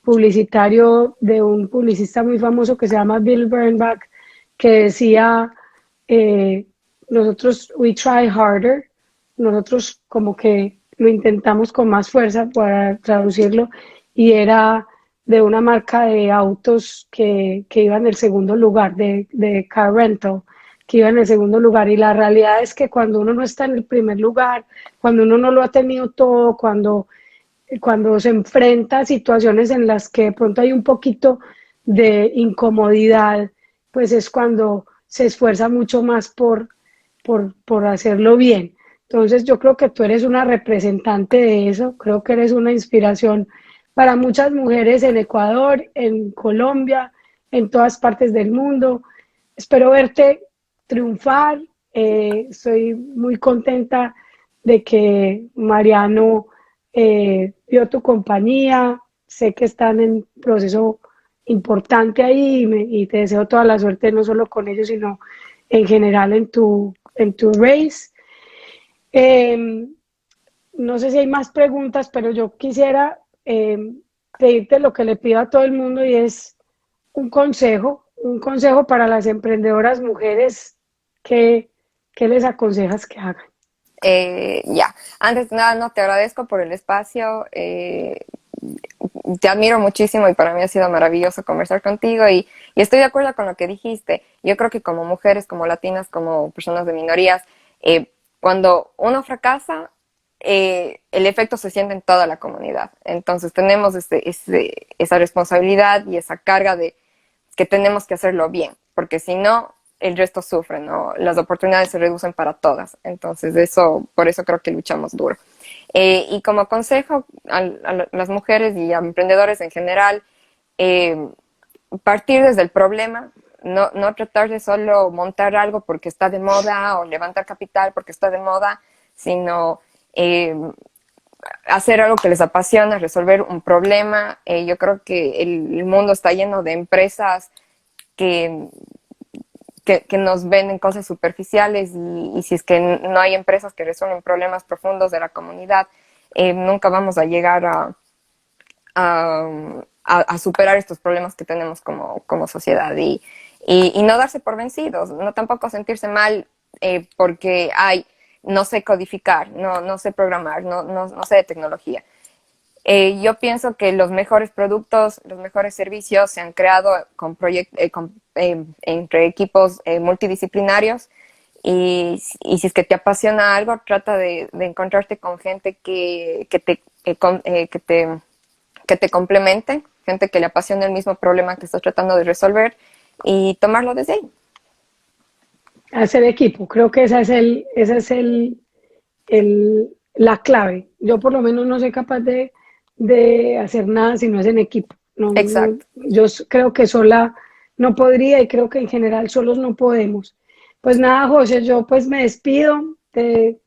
publicitario de un publicista muy famoso que se llama Bill Bernbach, que decía, nosotros, we try harder, nosotros como que lo intentamos con más fuerza para traducirlo, y era de una marca de autos que iba en el segundo lugar, de car rental, que iba en el segundo lugar. Y la realidad es que cuando uno no está en el primer lugar, cuando uno no lo ha tenido todo, cuando se enfrenta a situaciones en las que de pronto hay un poquito de incomodidad, pues es cuando se esfuerza mucho más por hacerlo bien. Entonces yo creo que tú eres una representante de eso, creo que eres una inspiración para muchas mujeres en Ecuador, en Colombia, en todas partes del mundo. Espero verte triunfar. Estoy muy contenta de que Mariano vio tu compañía. Sé que están en un proceso importante ahí, y te deseo toda la suerte, no solo con ellos, sino en general en tu race. No sé si hay más preguntas, pero yo quisiera pedirte lo que le pido a todo el mundo, y es un consejo para las emprendedoras mujeres. ¿Qué les aconsejas que hagan? Ya, antes de nada, no, te agradezco por el espacio, te admiro muchísimo y para mí ha sido maravilloso conversar contigo y estoy de acuerdo con lo que dijiste. Yo creo que como mujeres, como latinas, como personas de minorías, cuando uno fracasa, el efecto se siente en toda la comunidad. Entonces tenemos esa responsabilidad y esa carga de que tenemos que hacerlo bien, porque si no, el resto sufre, ¿no? Las oportunidades se reducen para todas. Entonces, por eso creo que luchamos duro. Y como consejo a las mujeres y a emprendedores en general, partir desde el problema, no tratar de solo montar algo porque está de moda o levantar capital porque está de moda, sino hacer algo que les apasiona, resolver un problema. Yo creo que el mundo está lleno de empresas que nos venden cosas superficiales y si es que no hay empresas que resuelven problemas profundos de la comunidad, nunca vamos a llegar a superar estos problemas que tenemos como sociedad y no darse por vencidos, no tampoco sentirse mal porque no sé codificar, no sé programar, no sé de tecnología. Yo pienso que los mejores productos, los mejores servicios se han creado entre equipos multidisciplinarios y si es que te apasiona algo, trata de encontrarte con gente que te complemente, gente que le apasione el mismo problema que estás tratando de resolver y tomarlo desde ahí. Hacer equipo, creo que esa es la clave. Yo por lo menos no soy capaz de hacer nada si no es en equipo. Exacto. Yo creo que sola no podría, y creo que en general solos no podemos. Pues nada, José, yo pues me despido, te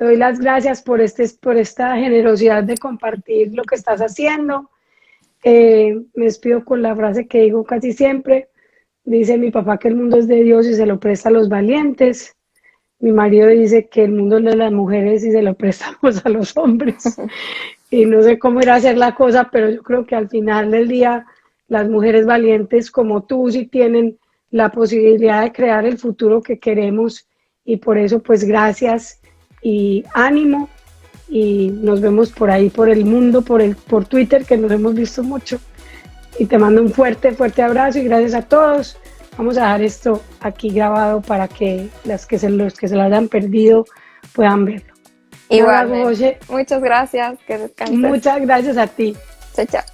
doy las gracias por esta generosidad de compartir lo que estás haciendo. Me despido con la frase que digo casi siempre. Dice mi papá que el mundo es de Dios y se lo presta a los valientes. Mi marido dice que el mundo es de las mujeres y se lo prestamos a los hombres. Y no sé cómo irá a ser la cosa, pero yo creo que al final del día las mujeres valientes como tú sí tienen la posibilidad de crear el futuro que queremos, y por eso pues gracias y ánimo, y nos vemos por ahí, por el mundo, por Twitter, que nos hemos visto mucho, y te mando un fuerte abrazo y gracias a todos. Vamos a dejar esto aquí grabado para que los que se lo hayan perdido puedan verlo. Igualmente. Muchas gracias, que descanses. Muchas gracias a ti. Chao, chao.